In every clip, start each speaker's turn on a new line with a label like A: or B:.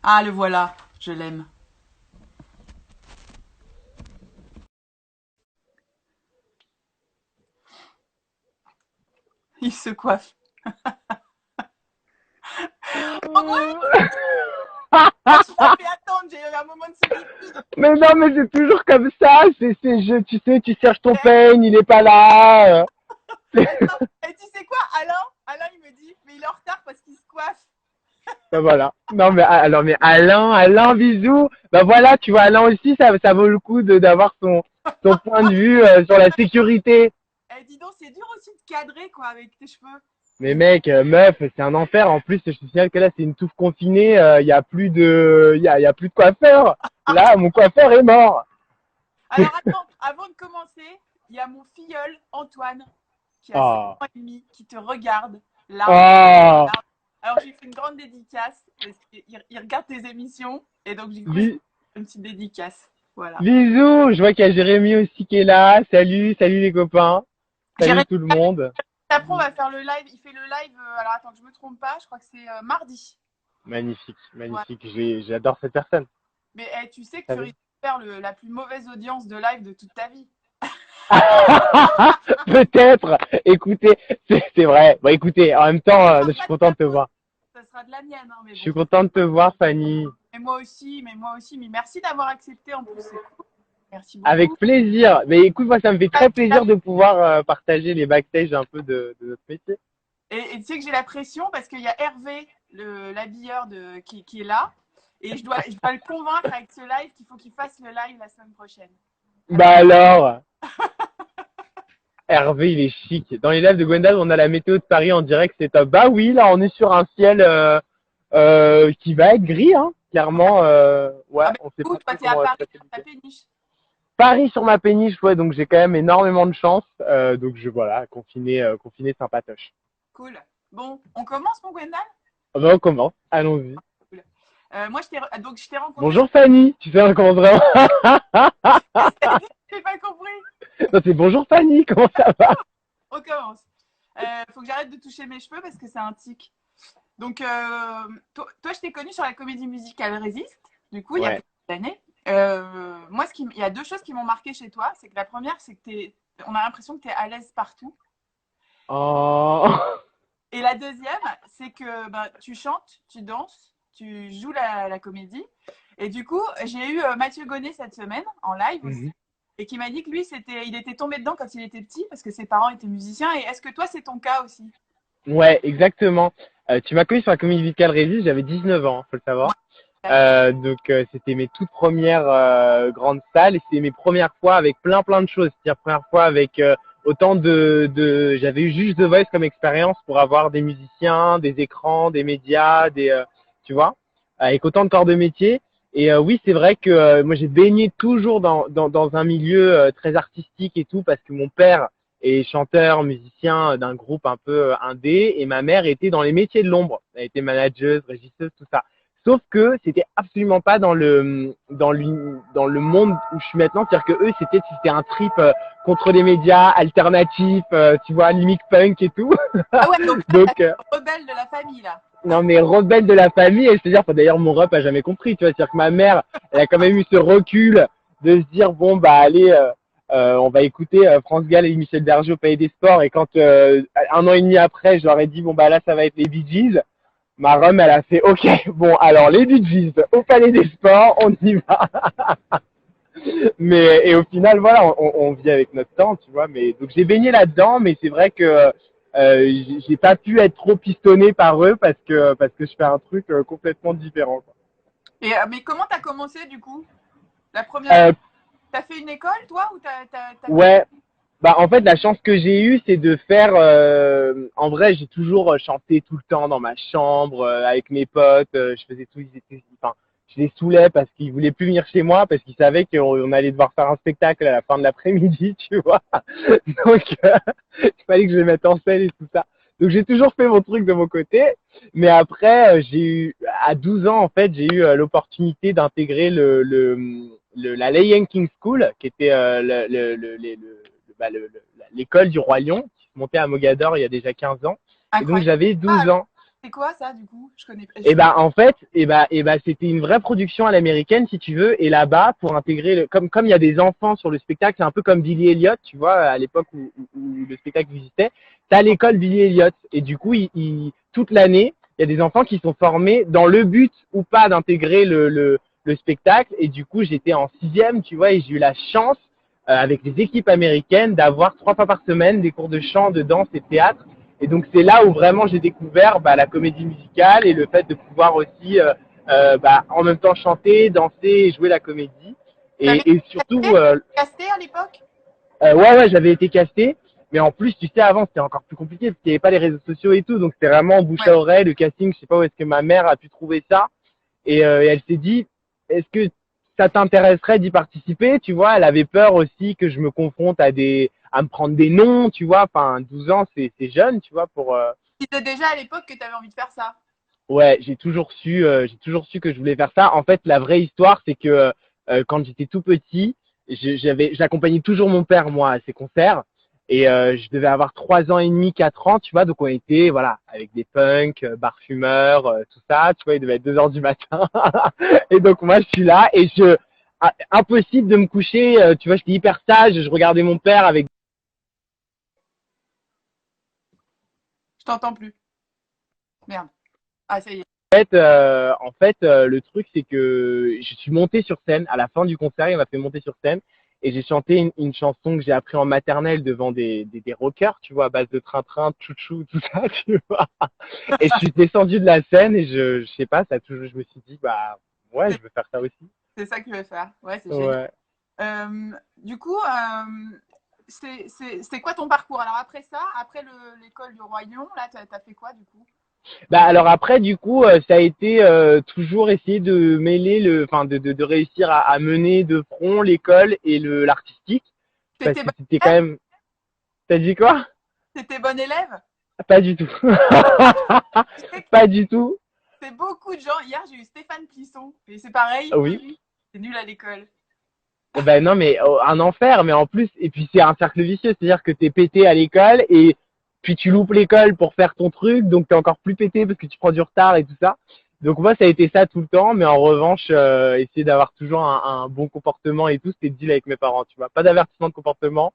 A: Ah, le voilà, je l'aime. Il se coiffe. En vrai, tu m'as fait attendre, j'ai eu un moment de solitude.
B: Mais non, mais c'est toujours comme ça. Tu sais, tu cherches ton peigne, il est pas là.
A: Et tu sais quoi, Alain, il me dit, mais il est en retard parce qu'il se coiffe.
B: Ben voilà. Non, mais alors, mais Alain, bisous. Ben voilà, tu vois, Alain aussi, ça vaut le coup d'avoir son point de vue sur la sécurité.
A: Eh, dis donc, c'est dur aussi de cadrer, quoi, avec tes cheveux.
B: Mais mec, meuf, c'est un enfer. En plus, je te signale que là, c'est une touffe confinée. Il y a plus y a plus de coiffeur. Là, mon coiffeur est mort.
A: Alors attends, avant de commencer, il y a mon filleul, Antoine, qui a 7
B: Oh,
A: ans et demi, qui te regarde, là.
B: oh.
A: Alors j'ai fait une grande dédicace, parce qu'il regarde tes émissions, et donc du coup, je fais
B: Bi-
A: une petite dédicace. Voilà.
B: Bisous. Je vois qu'il y a Jérémy aussi qui est là. Salut, salut les copains. Salut
A: Jérémy,
B: tout le monde.
A: après, on va faire le live. Il fait le live, alors attends, que je me trompe pas, je crois que c'est mardi.
B: Magnifique,
A: Ouais.
B: magnifique. J'adore cette personne.
A: Mais tu sais que tu
B: Salut.
A: risques de faire la plus mauvaise audience de live de toute ta vie.
B: Peut-être. Écoutez, c'est vrai. Bon, écoutez, en même temps,
A: Ça
B: je
A: sera
B: suis
A: pas de
B: content
A: ta
B: de te
A: faute,
B: voir.
A: ça sera de la mienne, hein, mais
B: Je
A: bon.
B: suis content de te voir, Fanny.
A: Mais moi aussi, mais merci d'avoir accepté en plus, c'est cool. Merci
B: Avec
A: beaucoup.
B: plaisir. Mais écoute, moi, ça me fait
A: Ah,
B: très plaisir de pouvoir partager les backstage un peu de notre métier.
A: Et tu sais que j'ai la pression parce qu'il y a Hervé, l'habilleur qui est là. Et je dois le convaincre avec ce live qu'il faut qu'il fasse le live la semaine prochaine.
B: Bah alors, Hervé, il est chic. Dans les lives de Gwendal, on a la météo de Paris en direct, c'est top. Bah oui, là, on est sur un ciel qui va être gris, hein. Clairement, ouais,
A: Ah ben,
B: on sait
A: écoute,
B: pas
A: toi,
B: trop
A: t'es à
B: comment va se
A: Paris,
B: passer
A: sur
B: le
A: ta
B: week-end.
A: péniche.
B: Paris sur ma péniche, ouais, donc j'ai quand même énormément de chance. Donc voilà, confiné sympatoche.
A: Cool. Bon, on commence, mon Gwendal.
B: Ah bah, on commence, allons-y.
A: Cool. Moi, donc, je t'ai rencontré sur.
B: Bonjour Fanny, tu sais, on commence vraiment.
A: J'ai pas compris.
B: Non, c'est bonjour Fanny, comment ça va?
A: On commence. Faut que j'arrête de toucher mes cheveux parce que c'est un tic. Donc, toi, je t'ai connu sur la comédie musicale Résiste, du coup, il y a
B: Ouais.
A: quelques années. Moi, il y a deux choses qui m'ont marqué chez toi. C'est que la première, c'est que on a l'impression que tu es à l'aise partout.
B: Oh.
A: Et la deuxième, c'est que ben, tu chantes, tu danses, tu joues la comédie. Et du coup, j'ai eu Mathieu Gonnet cette semaine, en live aussi,
B: Mhm.
A: et qui m'a dit que lui, il était tombé dedans quand il était petit, parce que ses parents étaient musiciens. Et est-ce que toi, c'est ton cas aussi?
B: Ouais, exactement. Tu m'as connu sur la comédie musicale Résiste, j'avais 19 ans, faut le savoir.
A: Ouais.
B: Donc c'était mes toutes premières grandes salles et c'était mes premières fois avec plein de choses. C'est-à-dire première fois avec autant j'avais eu juste The Voice comme expérience pour avoir des musiciens, des écrans, des médias, tu vois, avec autant de corps de métier. Et oui, c'est vrai que moi j'ai baigné toujours dans un milieu très artistique et tout parce que mon père est chanteur, musicien d'un groupe un peu indé et ma mère était dans les métiers de l'ombre. Elle était manageuse, régisseuse, tout ça. Sauf que c'était absolument pas dans le monde où je suis maintenant. C'est-à-dire que eux, c'était un trip contre les médias alternatifs, tu vois, limite punk et tout.
A: Ah ouais, donc là,
B: Donc,
A: t'as le rebelle de la famille, là.
B: non mais rebelle de la famille. Et je te dire, d'ailleurs, mon rep a jamais compris. Tu vois, c'est-à-dire que ma mère, elle a quand même eu ce recul de se dire bon bah allez, on va écouter France Gall et Michel Berger au Palais des Sports. Et quand un an et demi après, je leur ai dit bon bah là, ça va être les Bee Gees. Ma rhum, elle a fait OK, bon, alors les Bee Gees au Palais des Sports, on y va. Mais et au final, voilà, on vit avec notre temps, tu vois. Mais donc j'ai baigné là-dedans, mais c'est vrai que j'ai pas pu être trop pistonné par eux parce que je fais un truc complètement différent. Quoi.
A: Et, mais comment t'as commencé, du coup? La première fois,
B: Euh,
A: t'as fait une école, toi, ou t'as fait.
B: ouais, bah en fait la chance que j'ai eue c'est de faire en vrai j'ai toujours chanté tout le temps dans ma chambre avec mes potes je faisais tout ils étaient enfin je les saoulais parce qu'ils voulaient plus venir chez moi parce qu'ils savaient qu'on allait devoir faire un spectacle à la fin de l'après-midi tu vois donc il fallait que je les mette en scène et tout ça donc j'ai toujours fait mon truc de mon côté mais après j'ai eu à 12 ans en fait j'ai eu l'opportunité d'intégrer la Leyen King School qui était bah, l'école du Roi Lion, qui se montait à Mogador il y a déjà 15 ans. Et donc
A: Incroyable.
B: j'avais
A: Ah,
B: 12 ans.
A: C'est quoi ça, du coup? Je connais pas.
B: Et bah en fait, c'était une vraie production à l'américaine si tu veux. Et là-bas, pour intégrer comme il y a des enfants sur le spectacle, c'est un peu comme Billy Elliot, tu vois, à l'époque où le spectacle existait. T'as l'école Billy Elliot et du coup, toute l'année, il y a des enfants qui sont formés dans le but ou pas d'intégrer le spectacle. Et du coup, j'étais en sixième, tu vois, et j'ai eu la chance avec les équipes américaines d'avoir 3 fois par semaine des cours de chant, de danse et de théâtre. Et donc c'est là où vraiment j'ai découvert la comédie musicale et le fait de pouvoir aussi en même temps chanter, danser et jouer la comédie.
A: T'avais
B: Et surtout,
A: casté à l'époque?
B: ouais, j'avais été casté. Mais en plus, tu sais, avant, c'était encore plus compliqué parce qu'il n'y avait pas les réseaux sociaux et tout. Donc c'était vraiment bouche à
A: Ouais.
B: oreille, le casting. Je sais pas où est-ce que ma mère a pu trouver ça. Et elle s'est dit, est-ce que ça t'intéresserait d'y participer? Tu vois, elle avait peur aussi que je me confronte à me prendre des noms, tu vois. Enfin, 12 ans, c'est jeune, tu vois, pour.
A: Tu disais déjà à l'époque que tu avais envie de faire ça.
B: Ouais, j'ai toujours su que je voulais faire ça. En fait, la vraie histoire, c'est que quand j'étais tout petit, j'accompagnais toujours mon père, moi, à ses concerts. Et je devais avoir 3 ans et demi, 4 ans, tu vois. Donc on était, voilà, avec des punks, bar fumeurs, tout ça. Tu vois, il devait être 2 heures du matin. Et donc moi, je suis là et impossible de me coucher. Tu vois, j'étais hyper sage. Je regardais mon père avec.
A: Je t'entends plus. Merde. Ah, ça y est.
B: Le truc, c'est que je suis monté sur scène. À la fin du concert, il m'a fait monter sur scène et j'ai chanté une chanson que j'ai appris en maternelle devant des rockers, tu vois, à base de train-train, chouchou, tout ça, tu vois. Et je suis descendu de la scène et je sais pas, je me suis dit, bah, ouais, je veux faire ça aussi.
A: C'est ça que je vais faire. Ouais, c'est génial.
B: Ouais.
A: Du coup, c'est quoi ton parcours? Alors après ça, après l'école du Royan, là, tu as fait quoi du coup?
B: Bah alors après du coup ça a été toujours essayer de mêler de réussir à mener de front l'école et l'artistique parce
A: T'étais
B: que
A: bonne
B: c'était quand
A: élève?
B: même. T'as dit quoi?
A: T'étais bonne élève?
B: Pas du tout.
A: Tu sais que
B: Pas du tout.
A: c'est beaucoup de gens. Hier, j'ai eu Stéphane Plisson. Et c'est pareil,
B: Oui.
A: c'est nul à l'école.
B: Ben non mais un enfer mais en plus et puis c'est un cercle vicieux, c'est-à-dire que t'es pété à l'école et puis tu loupes l'école pour faire ton truc donc t'es encore plus pété parce que tu prends du retard et tout ça. Donc moi ça a été ça tout le temps mais en revanche essayer d'avoir toujours un bon comportement et tout c'était le deal avec mes parents, tu vois. Pas d'avertissement de comportement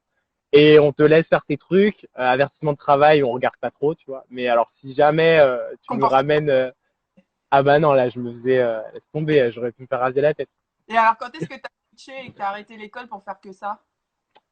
B: et on te laisse faire tes trucs, avertissement de travail on regarde pas trop, tu vois. Mais alors si jamais tu nous
A: Comportement.
B: ramènes ah bah non là je me faisais laisse tomber, j'aurais pu me faire raser la tête.
A: Et alors, quand est-ce que tu as switché et que tu as arrêté l'école pour faire que ça?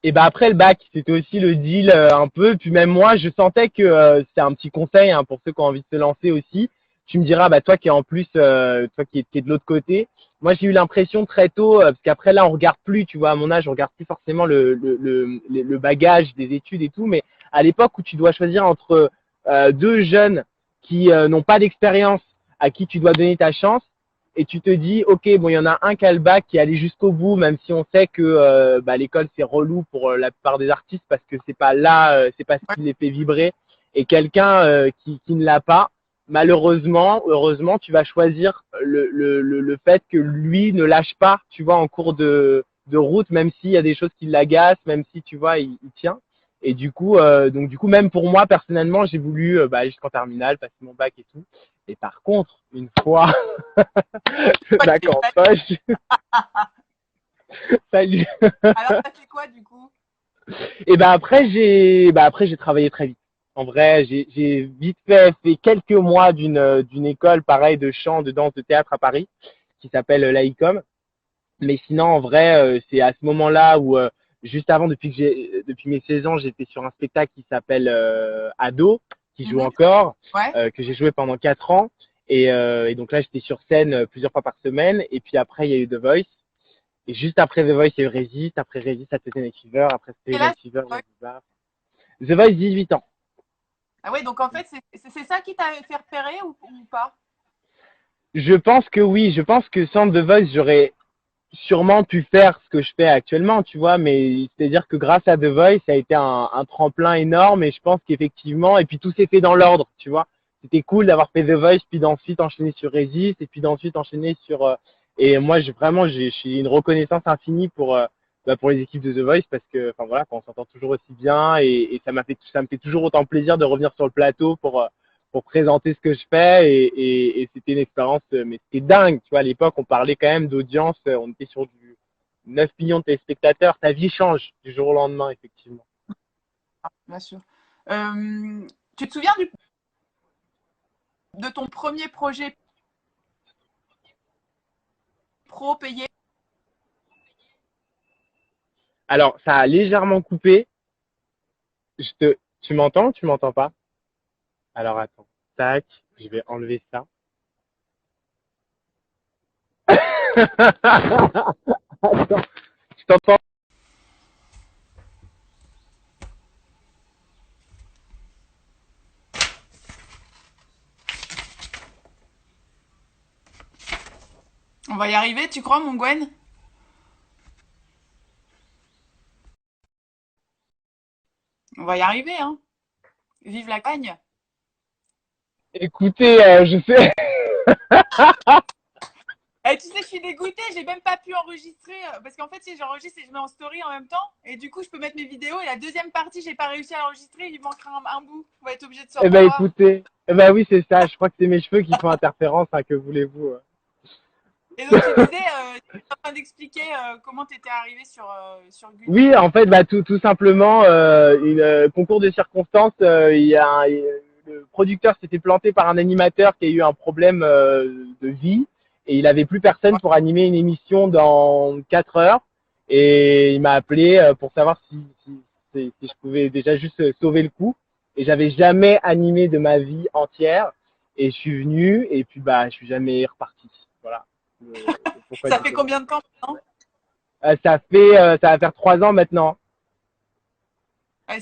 B: Et ben après le bac, c'était aussi le deal un peu. Puis même moi, je sentais que c'est un petit conseil hein, pour ceux qui ont envie de se lancer aussi. Tu me diras, bah toi qui es en plus, toi qui es de l'autre côté. Moi, j'ai eu l'impression très tôt, parce qu'après là, on regarde plus, tu vois, à mon âge, on regarde plus forcément le bagage des études et tout. Mais à l'époque où tu dois choisir entre deux jeunes qui n'ont pas d'expérience, à qui tu dois donner ta chance, et tu te dis ok bon il y en a un qui a le bac qui est allé jusqu'au bout même si on sait que l'école c'est relou pour la plupart des artistes parce que c'est pas là c'est pas ce qui les fait vibrer et quelqu'un qui ne l'a pas malheureusement heureusement tu vas choisir le fait que lui ne lâche pas tu vois en cours de route même s'il y a des choses qui l'agacent même si tu vois il tient et donc du coup même pour moi personnellement j'ai voulu aller jusqu'en terminale passer mon bac et tout et par contre une fois
A: Ouais,
B: d'accord, salut.
A: alors, t'as fait quoi du coup?
B: Et après j'ai travaillé très vite. En vrai, j'ai vite fait quelques mois d'une école pareil de chant, de danse, de théâtre à Paris qui s'appelle l'AICOM. Mais sinon en vrai, c'est à ce moment-là où juste avant depuis mes 16 ans, j'étais sur un spectacle qui s'appelle Ado qui joue
A: Mhm.
B: encore
A: Ouais.
B: que j'ai joué pendant 4 ans et donc là j'étais sur scène plusieurs fois par semaine et puis après il y a eu The Voice. Et juste après The Voice, il y a eu Resist. Après Resist, ça c'était Night Fever. Après c'était
A: Et là,
B: Night Fever, Zanzibar. The Voice, 18 ans.
A: ah ouais, donc en fait, c'est ça qui t'a fait repérer ou pas?
B: Je pense que oui. Je pense que sans The Voice, j'aurais sûrement pu faire ce que je fais actuellement, tu vois. Mais c'est-à-dire que grâce à The Voice, ça a été un tremplin énorme. Et je pense qu'effectivement, et puis tout s'est fait dans l'ordre, tu vois. C'était cool d'avoir fait The Voice, puis d'ensuite enchaîner sur Resist, et puis d'ensuite enchaîner sur. Et moi, j'ai une reconnaissance infinie pour les équipes de The Voice parce que, enfin voilà, on s'entend toujours aussi bien et ça me fait toujours autant plaisir de revenir sur le plateau pour pour présenter ce que je fais et c'était une expérience, mais c'était dingue, tu vois. À l'époque, on parlait quand même d'audience, on était sur du 9 millions de téléspectateurs. Ta vie change du jour au lendemain, effectivement.
A: Bien sûr. Tu te souviens de ton premier projet pro payé?
B: Alors, ça a légèrement coupé. Tu m'entends ou tu m'entends pas? Alors, attends. Tac, je vais enlever ça. Attends, je t'entends.
A: On va y arriver, tu crois, mon Gwen? On va y arriver, hein. Vive la cagne.
B: Écoutez, je sais.
A: Tu sais, je suis dégoûtée, j'ai même pas pu enregistrer parce qu'en fait, si j'enregistre et je mets en story en même temps, et du coup, je peux mettre mes vidéos et la deuxième partie, j'ai pas réussi à l'enregistrer, il manquera un bout. On va être obligé de se
B: Eh ben,
A: revoir.
B: écoutez. Eh ben oui, c'est ça. Je crois que c'est mes cheveux qui font interférence, hein, que voulez-vous.
A: Et donc, tu disais, tu es en train d'expliquer comment tu étais arrivé sur Gulli.
B: Oui, en fait, bah, tout simplement, concours de circonstances, le producteur s'était planté par un animateur qui a eu un problème de vie et il avait plus personne pour animer une émission dans 4 heures et il m'a appelé pour savoir si je pouvais déjà juste sauver le coup et j'avais jamais animé de ma vie entière et je suis venu et puis bah je suis jamais reparti. Voilà.
A: Ça fait combien de temps maintenant?
B: Ça va faire 3 ans maintenant.
A: Ouais,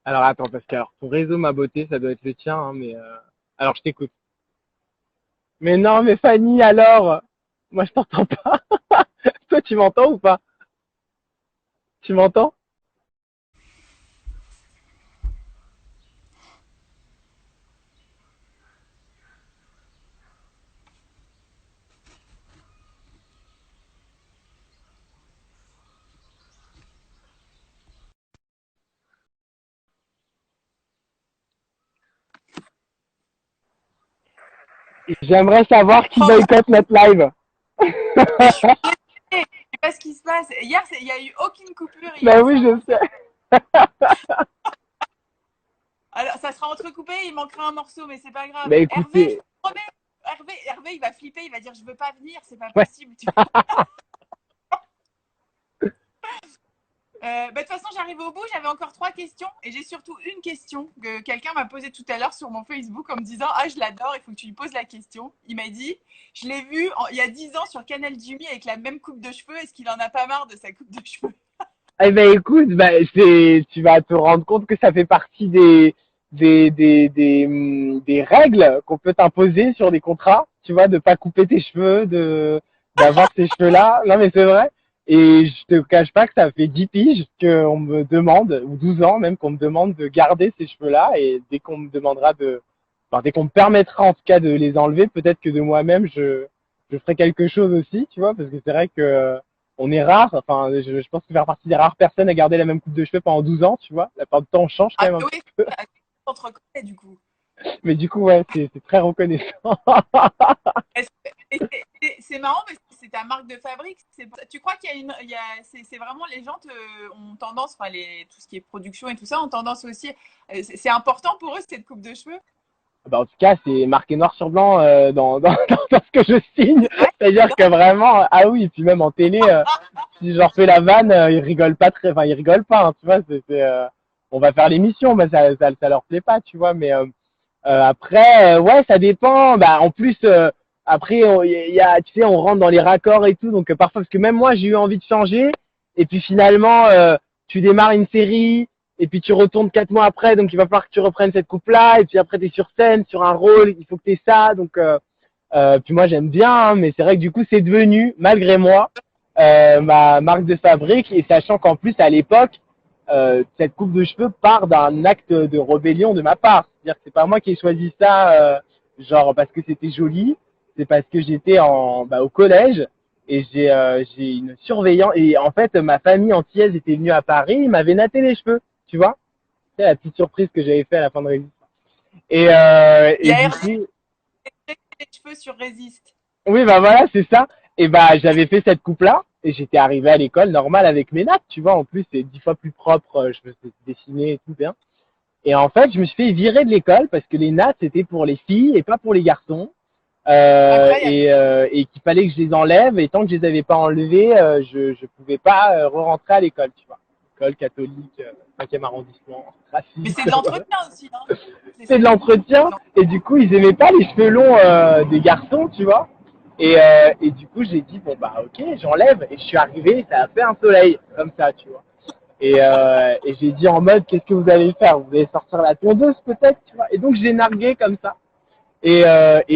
B: Alors attends, parce que alors, ton réseau, ma beauté, ça doit être le tien, hein, mais alors je t'écoute. Mais non, mais Fanny, alors, moi je t'entends pas. Toi, tu m'entends ou pas? Tu m'entends? J'aimerais savoir qui boycotte notre live.
A: je sais pas ce qui se passe. Hier, il n'y a eu aucune coupure.
B: Ben oui, je sais.
A: Alors, ça sera entrecoupé, il manquera un morceau, mais c'est pas grave.
B: Ben
A: Hervé, je
B: écoutez,
A: te promets, Hervé, il va flipper, il va dire je veux pas venir, c'est pas
B: ouais.
A: possible. De toute façon, j'arrive au bout, j'avais encore 3 questions et j'ai surtout une question que quelqu'un m'a posée tout à l'heure sur mon Facebook en me disant ah, je l'adore, il faut que tu lui poses la question. Il m'a dit je l'ai vu il y a 10 ans sur Canal Jimmy avec la même coupe de cheveux, est-ce qu'il en a pas marre de sa coupe de cheveux?
B: Eh ben écoute, tu vas te rendre compte que ça fait partie des règles qu'on peut t'imposer sur des contrats, tu vois, de pas couper tes cheveux, d'avoir ces cheveux-là. Non mais c'est vrai. Et je te cache pas que ça fait 10 piges qu'on me demande, ou 12 ans même, qu'on me demande de garder ces cheveux-là. Et dès qu'on me demandera dès qu'on me permettra en tout cas de les enlever, peut-être que de moi-même, je ferai quelque chose aussi, tu vois, parce que c'est vrai que on est rare. Enfin, je pense que faire partie des rares personnes à garder la même coupe de cheveux pendant 12 ans, tu vois. La part du temps, on change quand
A: Ah,
B: même un
A: oui,
B: petit peu.
A: on te reconnaît du coup.
B: Mais du coup, ouais, c'est très reconnaissant.
A: C'est marrant parce que c'est ta marque de fabrique. Tu crois qu'il y a c'est vraiment les gens ont tendance, enfin tout ce qui est production et tout ça, ont tendance aussi. C'est important pour eux cette coupe de cheveux.
B: Bah, en tout cas, c'est marqué noir sur blanc dans ce que je signe.
A: Ouais.
B: C'est-à-dire que vraiment, ah oui, puis même en télé, si je leur fais la vanne, ils rigolent pas ils rigolent pas, hein, tu vois. On va faire l'émission, mais ça leur plaît pas, tu vois. Mais après, ouais, ça dépend. Bah, en plus, après, tu sais, on rentre dans les raccords et tout, donc parfois, parce que même moi, j'ai eu envie de changer, et puis finalement, tu démarres une série, et puis tu retournes 4 mois après, donc il va falloir que tu reprennes cette coupe-là, et puis après, tu es sur scène, sur un rôle, il faut que tu aies ça, donc puis moi, j'aime bien, hein, mais c'est vrai que du coup, c'est devenu, malgré moi, ma marque de fabrique, et sachant qu'en plus, à l'époque, cette coupe de cheveux part d'un acte de rébellion de ma part. C'est-à-dire que c'est pas moi qui ai choisi ça, genre parce que c'était joli, c'est parce que j'étais au collège et j'ai une surveillante et en fait ma famille entière était venue à Paris, ils m'avaient natté les cheveux, tu vois. C'est la petite surprise que j'avais fait à la fin de Résiste.
A: Il y
B: Et
A: a
B: du
A: Hervé
B: coup,
A: qui a les cheveux sur Résiste.
B: oui, bah voilà, c'est ça. Et bah, j'avais fait cette coupe-là et j'étais arrivé à l'école normal avec mes nattes, tu vois. En plus, c'est 10 fois plus propre. Je me suis dessiné et tout bien. Et en fait, je me suis fait virer de l'école parce que les nattes, c'était pour les filles et pas pour les garçons.
A: Après, il y a
B: Et qu'il fallait que je les enlève. Et tant que je les avais pas enlevées, je pouvais pas re-rentrer à l'école, tu vois. École catholique, 5e arrondissement,
A: mais c'est
B: raciste.
A: de l'entretien aussi, hein.
B: C'est de l'entretien. Et du coup, ils aimaient pas les cheveux longs des garçons, tu vois. Et du coup, j'ai dit, bon, bah, ok, j'enlève. Et je suis arrivé, ça a fait un soleil, comme ça, tu vois. Et j'ai dit en mode, qu'est-ce que vous allez faire? Vous allez sortir la tondeuse, peut-être, tu vois. Et donc, j'ai nargué comme ça. Et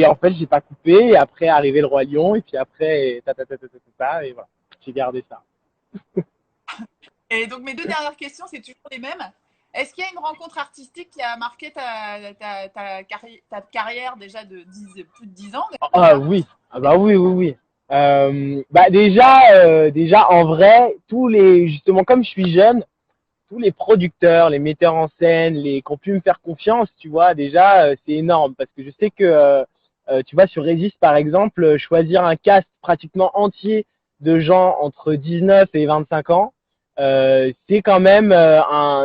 B: en fait, j'ai pas coupé. Et après, arrivé le Roi Lion. Et puis après, et voilà. J'ai gardé ça.
A: Et donc, mes deux dernières questions, c'est toujours les mêmes. Est-ce qu'il y a une rencontre artistique qui a marqué ta carrière déjà de plus de 10 ans
B: Ah
A: déjà?
B: oui, ah bah oui, oui, oui. Bah déjà en vrai, justement comme je suis jeune, tous les producteurs, les metteurs en scène, les qui ont pu me faire confiance, tu vois, déjà c'est énorme parce que je sais que tu vois sur Résiste par exemple, choisir un cast pratiquement entier de gens entre 19 et 25 ans, c'est quand même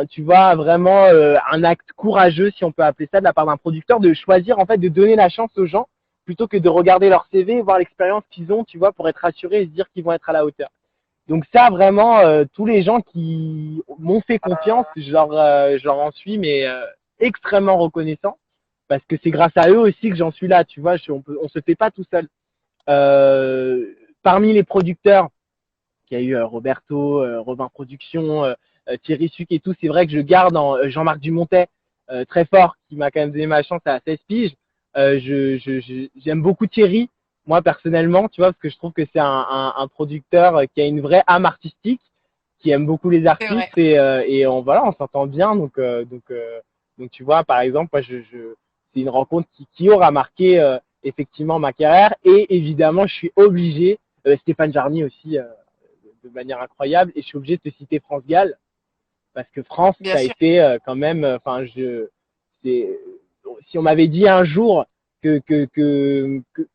B: tu vois vraiment un acte courageux si on peut appeler ça de la part d'un producteur de choisir en fait de donner la chance aux gens plutôt que de regarder leur CV, voir l'expérience qu'ils ont, tu vois, pour être rassurés et se dire qu'ils vont être à la hauteur. Donc ça, vraiment, tous les gens qui m'ont fait confiance, je leur en suis mais extrêmement reconnaissant parce que c'est grâce à eux aussi que j'en suis là, tu vois. On se fait pas tout seul. Parmi les producteurs, il y a eu Roberto, Robin Productions, Thierry Suc et tout, c'est vrai que je garde en Jean-Marc Dumontet, très fort, qui m'a quand même donné ma chance à 16 piges. J'aime beaucoup Thierry, moi personnellement, tu vois, parce que je trouve que c'est un producteur qui a une vraie âme artistique, qui aime beaucoup les
A: C'est
B: artistes
A: vrai.
B: et voilà, on s'entend bien. Donc tu vois, par exemple, moi, c'est une rencontre qui aura marqué effectivement ma carrière et évidemment, je suis obligé, Stéphane Jarny aussi, de manière incroyable et je suis obligé de te citer France Gall parce que France,
A: Bien
B: ça a
A: sûr.
B: été quand même, enfin, si on m'avait dit un jour que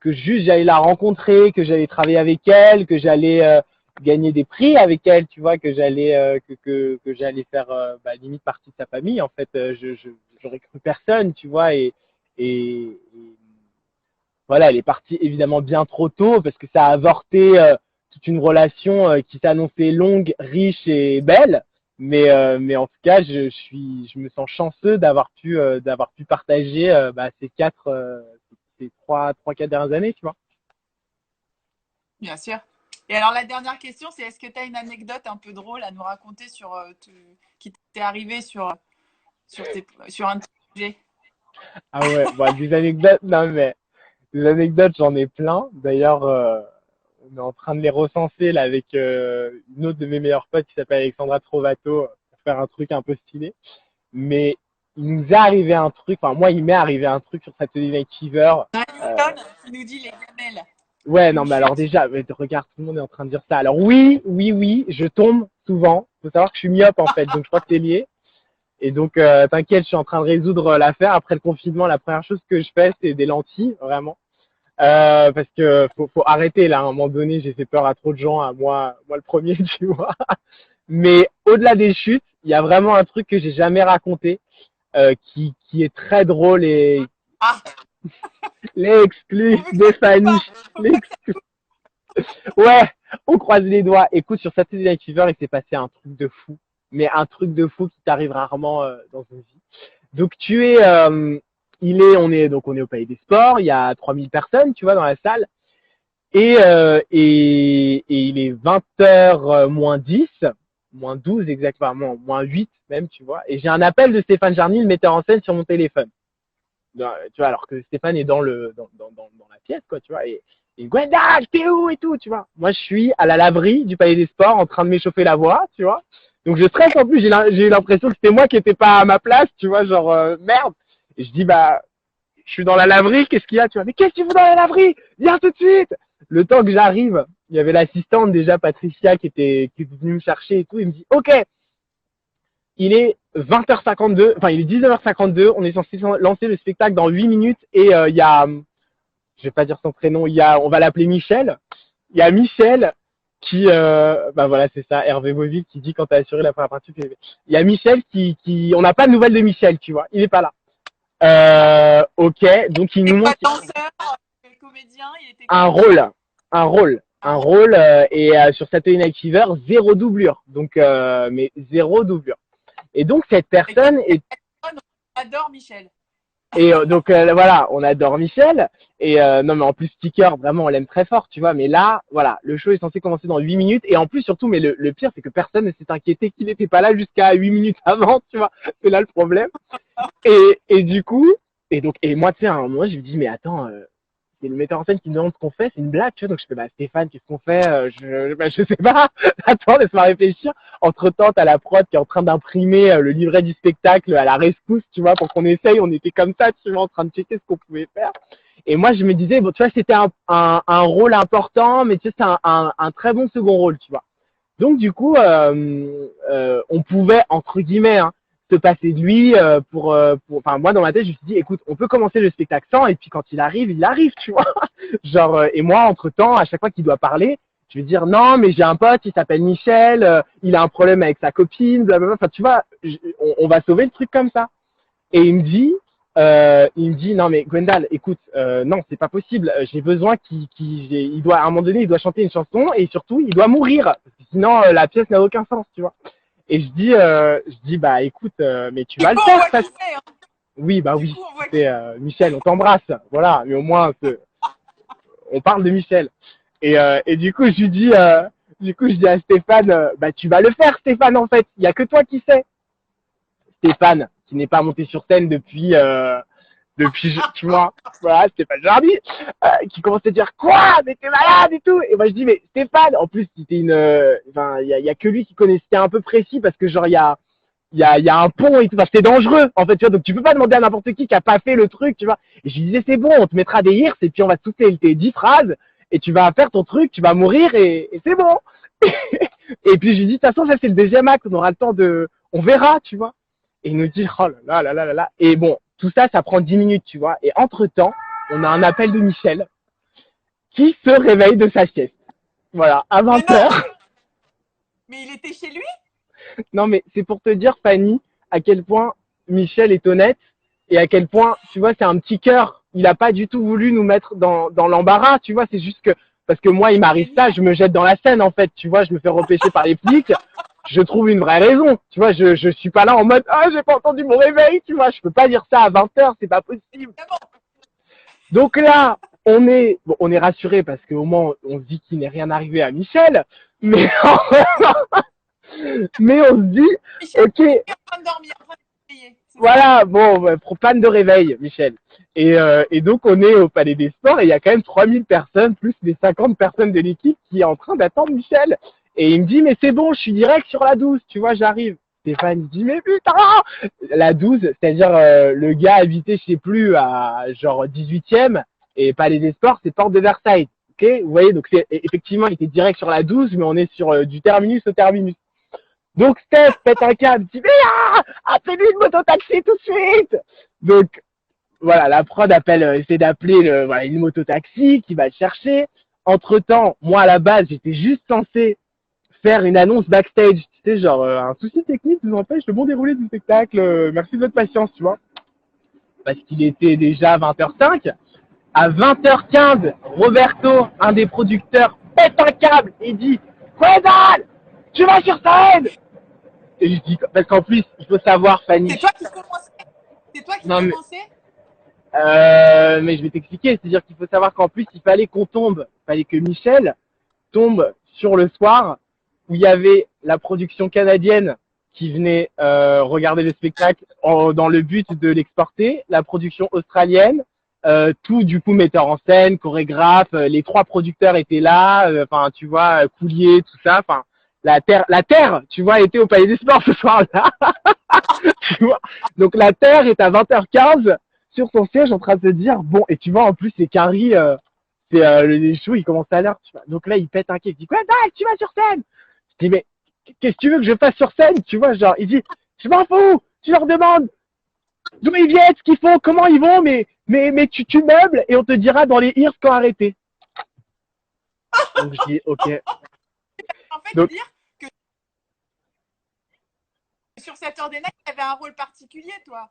B: juste j'allais la rencontrer, que j'allais travailler avec elle, que j'allais gagner des prix avec elle, tu vois, que j'allais faire limite partie de sa famille, en fait, j'aurais cru personne, tu vois, et voilà, elle est partie évidemment bien trop tôt parce que ça a avorté toute une relation qui s'annonçait longue, riche et belle. Mais en tout cas, je me sens chanceux d'avoir pu partager ces trois, quatre dernières années, tu vois.
A: Bien sûr. Et alors, la dernière question, c'est est-ce que tu as une anecdote un peu drôle à nous raconter qui t'est arrivé sur un projet?
B: Ah ouais, bon, des anecdotes, non mais des anecdotes, j'en ai plein. D'ailleurs, on est en train de les recenser là avec une autre de mes meilleures potes qui s'appelle Alexandra Trovato pour faire un truc un peu stylé. Mais il nous est arrivé un truc, enfin moi il m'est arrivé un truc sur Saturday Night Fever. Euh,
A: Newton qui nous dit les gamelles.
B: ouais, non
A: Une
B: mais alors
A: chute.
B: déjà, mais regarde, tout le monde est en train de dire ça. Alors oui, oui, oui, je tombe souvent. Faut savoir que je suis myope en fait, donc je crois que c'est lié. Et donc t'inquiète, je suis en train de résoudre l'affaire. Après le confinement, la première chose que je fais, c'est des lentilles, vraiment. Parce que faut arrêter là, à un moment donné, j'ai fait peur à trop de gens, à moi le premier, tu vois. Mais au-delà des chutes, il y a vraiment un truc que j'ai jamais raconté, qui est très drôle et
A: Ah,
B: l'exclu,
A: pourvu que ça coupe
B: Stéphanie,
A: pas. Faut pas que ça...
B: l'exclu. Ouais, on croise les doigts. Écoute, sur Saturday Night Fever, il s'est passé un truc de fou. Mais un truc de fou qui t'arrive rarement dans une vie. Donc on est au Palais des Sports, il y a 3000 personnes, tu vois, dans la salle. Et il est 20h moins 10, moins 12 exactement, moins 8 même, tu vois. Et j'ai un appel de Stéphane Jarny, le metteur en scène, sur mon téléphone. Tu vois, alors que Stéphane est dans la pièce, quoi, tu vois. Et Gwenda, t'es où et tout, tu vois. Moi, je suis à la laverie du Palais des Sports en train de m'échauffer la voix, tu vois. Donc je stresse en plus, j'ai eu l'impression que c'était moi qui étais pas à ma place, tu vois, genre merde. Et je dis bah je suis dans la laverie, qu'est-ce qu'il y a, tu vois. Mais qu'est-ce que tu fais dans la laverie? Viens tout de suite. Le temps que j'arrive, il y avait l'assistante déjà Patricia qui était venue me chercher et tout, il me dit OK, il est 20h52, enfin il est 19h52, on est censé lancer le spectacle dans 8 minutes et il y a, je vais pas dire son prénom, on va l'appeler Michel. Il y a Michel qui, bah voilà, c'est ça, Hervé Beauville qui dit quand t'as assuré la première partie. Il y a Michel on n'a pas de nouvelles de Michel, tu vois, il est pas là. Ok, donc il nous montre
A: danseur, comédien, il était
B: un rôle, et sur Saturday Night Fever, zéro doublure, donc mais zéro doublure. Et donc cette personne est
A: on adore Michel.
B: Et donc voilà, on adore Michel. Et non mais en plus Sticker, vraiment on l'aime très fort, tu vois. Mais là, voilà, le show est censé commencer dans 8 minutes. Et en plus surtout, mais le pire c'est que personne ne s'est inquiété qu'il n'était pas là jusqu'à 8 minutes avant, tu vois. C'est là le problème. Et du coup, et moi tu sais, à un moment je me dis mais attends, c'est le metteur en scène qui me demande ce qu'on fait, c'est une blague, tu vois. Donc je fais bah Stéphane, qu'est-ce qu'on fait? Je sais pas. Attends, laisse-moi réfléchir. Entre temps, t'as la prod qui est en train d'imprimer le livret du spectacle à la rescousse, tu vois, pour qu'on essaye. On était comme ça, tu vois, en train de checker ce qu'on pouvait faire. Et moi, je me disais, bon, tu vois, c'était un rôle important, mais tu sais, c'est un très bon second rôle, tu vois. Donc, du coup, on pouvait, entre guillemets, hein, se passer de lui enfin, moi, dans ma tête, je me suis dit, écoute, on peut commencer le spectacle sans, et puis quand il arrive, tu vois. Genre, et moi, entre-temps, à chaque fois qu'il doit parler, je vais dire, non, mais j'ai un pote, il s'appelle Michel, il a un problème avec sa copine, blablabla. Enfin, tu vois, on va sauver le truc comme ça. Et il me dit, non mais Gwendal, écoute, non, c'est pas possible. J'ai besoin il doit à un moment donné, il doit chanter une chanson et surtout, il doit mourir. Parce que sinon, la pièce n'a aucun sens, tu vois. Et je dis, bah écoute, mais tu vas le faire. Ça.
A: Fait, hein.
B: Oui, bah oui. C'est Michel, on t'embrasse, voilà. Mais au moins, on parle de Michel. Et du coup, je dis à Stéphane, bah tu vas le faire, Stéphane. En fait, il y a que toi qui sais. Stéphane, qui n'est pas monté sur scène depuis, tu vois, voilà, Stéphane Jardy, qui commence à dire quoi, mais t'es malade et tout. Et moi je dis mais Stéphane, en plus c'était enfin il y a que lui qui connaissait un peu précis parce que genre il y a un pont et tout, enfin, c'est dangereux en fait, tu vois, donc tu peux pas demander à n'importe qui a pas fait le truc, tu vois. Et je lui disais c'est bon, on te mettra des hirs et puis on va souffler tes 10 phrases et tu vas faire ton truc, tu vas mourir et c'est bon. Et puis je lui dis de toute façon ça c'est le deuxième acte, on aura le temps on verra, tu vois. Et il nous dit, oh là là là là là. Et bon, tout ça, ça prend 10 minutes, tu vois. Et entre-temps, on a un appel de Michel qui se réveille de sa sieste. Voilà, à 20h.
A: Mais il était chez lui?
B: Non, mais c'est pour te dire, Fanny, à quel point Michel est honnête et à quel point, tu vois, c'est un petit cœur. Il a pas du tout voulu nous mettre dans l'embarras, tu vois. C'est juste que, parce que moi, il m'arrive ça, je me jette dans la scène, en fait, tu vois. Je me fais repêcher par les flics. Je trouve une vraie raison, tu vois, je suis pas là en mode ah j'ai pas entendu mon réveil, tu vois, je peux pas dire ça à 20h, c'est pas possible. Donc là, on est rassuré parce qu'au moins on se dit qu'il n'est rien arrivé à Michel, mais mais on se dit
A: Michel,
B: OK,
A: en train de dormir, en train de veiller.
B: voilà, bon, panne de réveil, Michel. Et donc on est au Palais des Sports et il y a quand même 3000 personnes plus les 50 personnes de l'équipe qui est en train d'attendre Michel. Et il me dit, mais c'est bon, je suis direct sur la 12, tu vois, j'arrive. Stéphane il dit, mais putain, la 12, c'est-à-dire le gars habité, je sais plus, à genre 18e, et Palais des Sports, c'est Porte de Versailles. Ok, vous voyez, donc effectivement, il était direct sur la 12, mais on est sur du terminus au terminus. Donc Steph pète un câble, dit, mais appelez-lui une mototaxi tout de suite. Donc voilà, la prod essaie d'appeler une mototaxi qui va le chercher. Entre-temps, moi à la base, j'étais juste censé faire une annonce backstage, tu sais, genre un souci technique nous empêche le bon déroulé du spectacle, merci de votre patience, tu vois. Parce qu'il était déjà 20h05. À 20h15, Roberto, un des producteurs, pète un câble et dit « Gwendal, tu vas sur scène !» Et je dis, parce qu'en plus, il faut savoir, Fanny...
A: C'est toi qui commençais? C'est toi qui commençais?
B: Mais je vais t'expliquer, c'est-à-dire qu'il faut savoir qu'en plus, il fallait que Michel tombe sur le soir où il y avait la production canadienne qui venait regarder le spectacle dans le but de l'exporter, la production australienne, tout du coup metteur en scène, chorégraphe, les 3 producteurs étaient là, enfin tu vois, Coulier, tout ça, enfin la terre, tu vois, était au Palais des Sports ce soir-là. Tu vois, donc la terre est à 20h15 sur son siège en train de se dire bon, et tu vois en plus c'est Carrie, les shows ils commencent à l'heure, tu vois. Donc là il pète un câble, il dit quoi, tu vas sur scène. Je dis mais qu'est-ce que tu veux que je fasse sur scène, tu vois, genre il dit Je m'en fous. Tu leur demandes d'où ils viennent, ce qu'ils font, comment ils vont, mais tu meubles et on te dira dans les ears quand arrêter. Donc je dis ok.
A: En fait,
B: Donc
A: dire que sur Saturday Night, tu avais un rôle particulier, toi.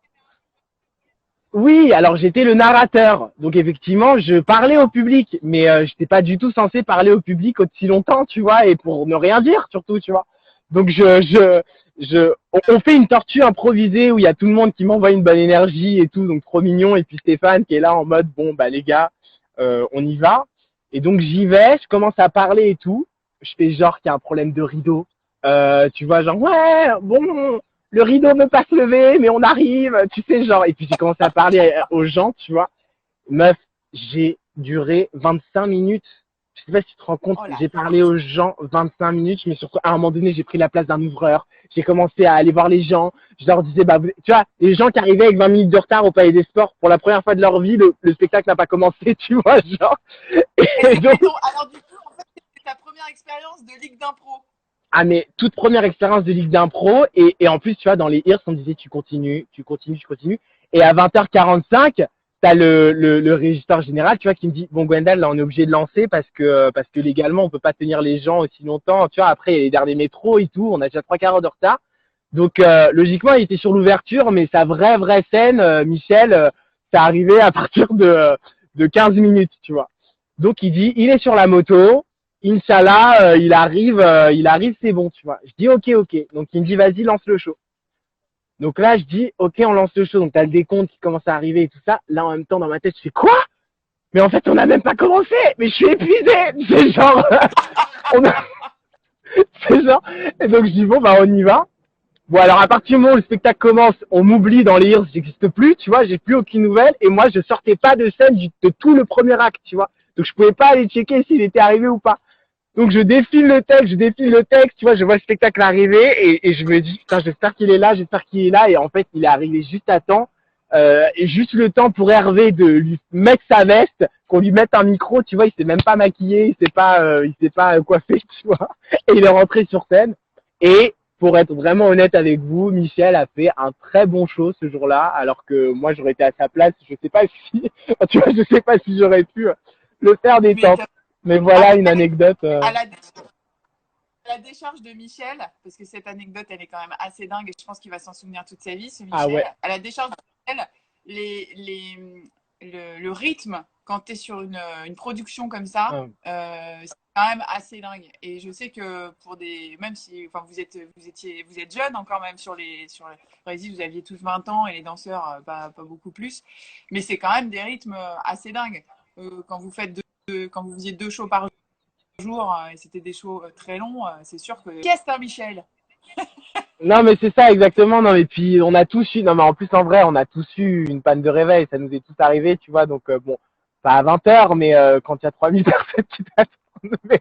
B: oui, alors j'étais le narrateur. Donc effectivement, je parlais au public, mais je n'étais pas du tout censé parler au public aussi longtemps, tu vois, et pour ne rien dire surtout, tu vois. Donc on fait une tortue improvisée où il y a tout le monde qui m'envoie une bonne énergie et tout, donc trop mignon. Et puis Stéphane qui est là en mode bon bah les gars, on y va. Et donc j'y vais, je commence à parler et tout. Je fais genre qu'il y a un problème de rideau. Tu vois, genre ouais, bon, le rideau veut pas se lever, mais on arrive, tu sais, genre. Et puis j'ai commencé à parler aux gens, tu vois. Meuf, j'ai duré 25 minutes. Je sais pas si tu te rends compte,
A: Oh la
B: j'ai parlé aux gens 25 minutes, mais surtout à un moment donné, j'ai pris la place d'un ouvreur. J'ai commencé à aller voir les gens. Je leur disais, bah, tu vois, les gens qui arrivaient avec 20 minutes de retard au Palais des Sports pour la première fois de leur vie, le spectacle n'a pas commencé, tu vois, genre. Et donc,
A: Alors, du coup, en fait, c'était ta première expérience de ligue d'impro.
B: ah mais toute première expérience de Ligue d'impro et en plus tu vois dans les Ears on disait tu continues et à 20h45 t'as le régisseur général tu vois qui me dit bon Gwendal là on est obligé de lancer parce que légalement on peut pas tenir les gens aussi longtemps tu vois après il y a les derniers métros et tout on a déjà 3 quarts de retard donc logiquement il était sur l'ouverture mais sa vraie scène Michel ça arrivait à partir de 15 minutes tu vois donc il dit il est sur la moto. Inch'Allah, il arrive, c'est bon, tu vois. Je dis ok. Donc il me dit vas-y, lance le show. Donc là, je dis ok, on lance le show. Donc t'as le décompte qui commence à arriver et tout ça. Là, en même temps, dans ma tête, je fais quoi? Mais en fait, on n'a même pas commencé. Mais je suis épuisé. C'est genre, on a... c'est genre. Et donc je dis bon bah on y va. Bon alors à partir du moment où le spectacle commence, on m'oublie dans les Ears, j'existe plus, tu vois, j'ai plus aucune nouvelle et moi je sortais pas de scène de tout le premier acte, tu vois. Donc je pouvais pas aller checker s'il était arrivé ou pas. Donc je défile le texte, tu vois, je vois le spectacle arriver et je me dis putain j'espère qu'il est là et en fait il est arrivé juste à temps et juste le temps pour Hervé de lui mettre sa veste, qu'on lui mette un micro, tu vois, il s'est même pas maquillé, il s'est pas coiffé, tu vois, et il est rentré sur scène et pour être vraiment honnête avec vous, Michel a fait un très bon show ce jour-là alors que moi j'aurais été à sa place, je sais pas si tu vois, je sais pas si j'aurais pu le faire
A: Mais
B: détente. Mais voilà une
A: après,
B: anecdote.
A: à la décharge de Michel, parce que cette anecdote, elle est quand même assez dingue et je pense qu'il va s'en souvenir toute sa vie, ce
B: Ah
A: Michel.
B: ouais.
A: À la décharge de Michel, le rythme, quand tu es sur une production comme ça,
B: Ah,
A: c'est quand même assez dingue. Et je sais que même si, enfin, vous êtes jeune encore même sur les Brésil, vous aviez tous 20 ans et les danseurs, pas beaucoup plus. Mais c'est quand même des rythmes assez dingues. Quand quand vous faisiez 2 shows par jour et c'était des shows très longs, c'est sûr que. Qu'est-ce que Michel?
B: non mais c'est ça exactement. Non mais puis on a tous eu. Non mais en plus en vrai on a tous eu une panne de réveil. Ça nous est tous arrivé, tu vois. Donc bon, pas à 20h, mais quand il y a 3000 personnes qui t'attendent. Mais...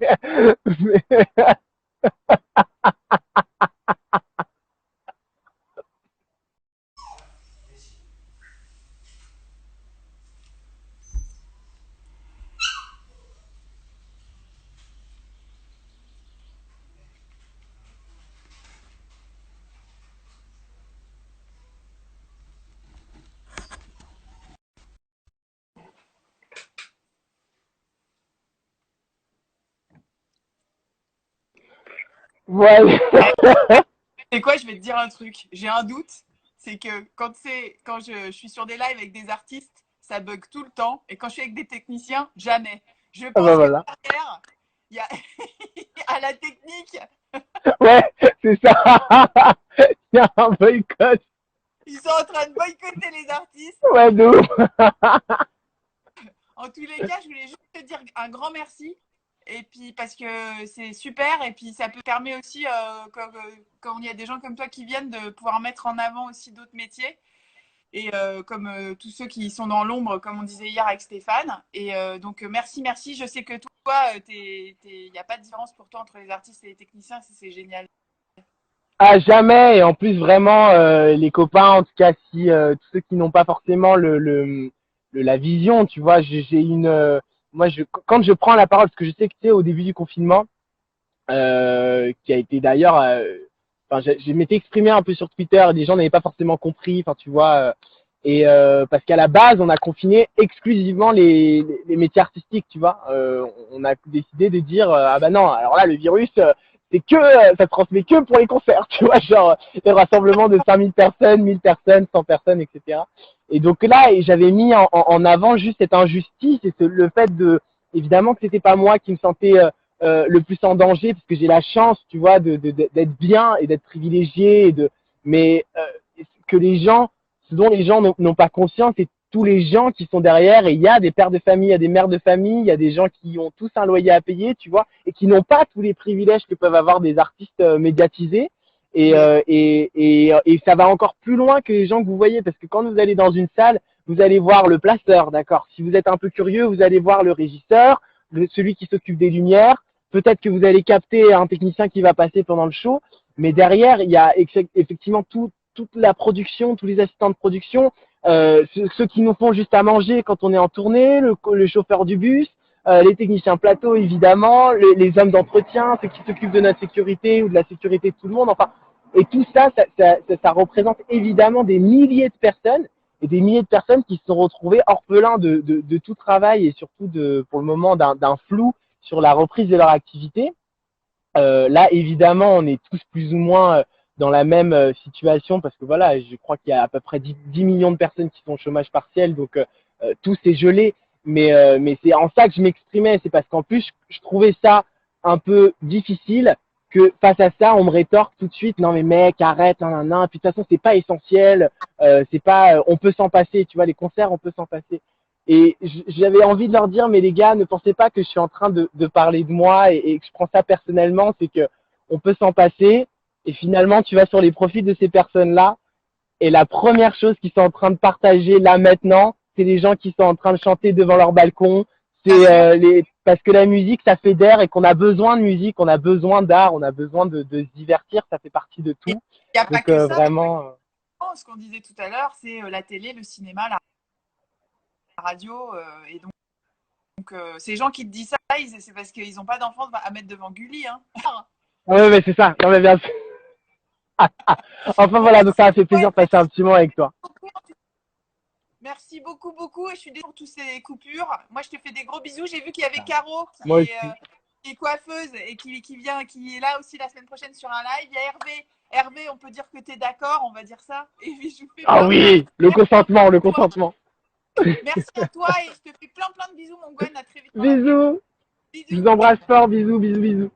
B: Voilà.
A: C'est quoi? Je vais te dire un truc. J'ai un doute. C'est que quand je suis sur des lives avec des artistes, ça bug tout le temps. Et quand je suis avec des techniciens, jamais. Je
B: Ah bah
A: pense que
B: voilà.
A: derrière, il y a à la technique,
B: Ouais, c'est ça. Il y a un boycott.
A: ils sont en train de boycotter les artistes.
B: Ouais, de ouf.
A: En tous les cas, je voulais juste te dire un grand merci. Et puis parce que c'est super. Et puis ça peut permettre aussi, quand il y a des gens comme toi qui viennent, de pouvoir mettre en avant aussi d'autres métiers. Et comme tous ceux qui sont dans l'ombre, comme on disait hier avec Stéphane. Et donc merci. Je sais que toi, il n'y a pas de différence pour toi entre les artistes et les techniciens. C'est génial.
B: À jamais. Et en plus vraiment les copains, en tout cas si tous ceux qui n'ont pas forcément la vision, tu vois, j'ai une moi quand je prends la parole parce que je sais que tu sais au début du confinement qui a été d'ailleurs je m'étais exprimé un peu sur Twitter et des gens n'avaient pas forcément compris, enfin tu vois, parce qu'à la base on a confiné exclusivement les métiers artistiques, tu vois. On a décidé de dire ah bah non, alors là le virus c'est que ça se transmet que pour les concerts, tu vois, genre des rassemblements de 5000 personnes, 1000 personnes, 100 personnes, etc. Et donc là, j'avais mis en avant juste cette injustice et le fait de, évidemment que c'était pas moi qui me sentais le plus en danger parce que j'ai la chance, tu vois, d'être bien et d'être privilégié, mais que les gens, ce dont les gens n'ont pas conscience, c'est tous les gens qui sont derrière. Et il y a des pères de famille, il y a des mères de famille, il y a des gens qui ont tous un loyer à payer, tu vois, et qui n'ont pas tous les privilèges que peuvent avoir des artistes médiatisés. Et ça va encore plus loin que les gens que vous voyez, parce que quand vous allez dans une salle, vous allez voir le placeur, d'accord. Si vous êtes un peu curieux, vous allez voir le régisseur, celui qui s'occupe des lumières. Peut-être que vous allez capter un technicien qui va passer pendant le show, mais derrière, il y a effectivement toute la production, tous les assistants de production, ceux qui nous font juste à manger quand on est en tournée, le chauffeur du bus, les techniciens plateau évidemment, les hommes d'entretien, ceux qui s'occupent de notre sécurité ou de la sécurité de tout le monde. Enfin, et tout ça représente évidemment des milliers de personnes et des milliers de personnes qui se sont retrouvées orphelins de tout travail et surtout pour le moment d'un flou sur la reprise de leur activité. Là, évidemment, on est tous plus ou moins dans la même situation parce que voilà, je crois qu'il y a à peu près 10 millions de personnes qui sont au chômage partiel, donc tout s'est gelé. Mais c'est en ça que je m'exprimais, c'est parce qu'en plus, je trouvais ça un peu difficile que face à ça, on me rétorque tout de suite, non mais mec, arrête, nan. Puis de toute façon, c'est pas essentiel, c'est pas, on peut s'en passer, tu vois, les concerts, on peut s'en passer. Et j'avais envie de leur dire, mais les gars, ne pensez pas que je suis en train de parler de moi et que je prends ça personnellement, c'est que on peut s'en passer. Et finalement, tu vas sur les profils de ces personnes-là, et la première chose qu'ils sont en train de partager là maintenant, c'est les gens qui sont en train de chanter devant leur balcon. C'est parce que la musique, ça fédère et qu'on a besoin de musique, on a besoin d'art, on a besoin de se divertir, ça fait partie de tout.
A: Il n'y a pas
B: Donc
A: que ça.
B: vraiment.
A: Ce qu'on disait tout à l'heure, c'est la télé, le cinéma, la radio, et donc ces gens qui te disent ça, c'est parce qu'ils n'ont pas d'enfants à mettre devant Gulli. Hein.
B: Ouais, mais c'est ça. Non, mais bien sûr. Enfin voilà, donc ça a fait plaisir de passer un petit moment avec toi.
A: Merci beaucoup, beaucoup. Et je suis désolée pour toutes ces coupures. Moi, je te fais des gros bisous. J'ai vu qu'il y avait Caro qui est coiffeuse et qui est là aussi la semaine prochaine sur un live. Il y a Hervé. Hervé, on peut dire que tu es d'accord, on va dire ça. Et je vous fais
B: oui, le consentement.
A: Merci à toi et je te fais plein de bisous, mon Gwen. À très vite.
B: Bisous. Je vous embrasse fort. Bisous.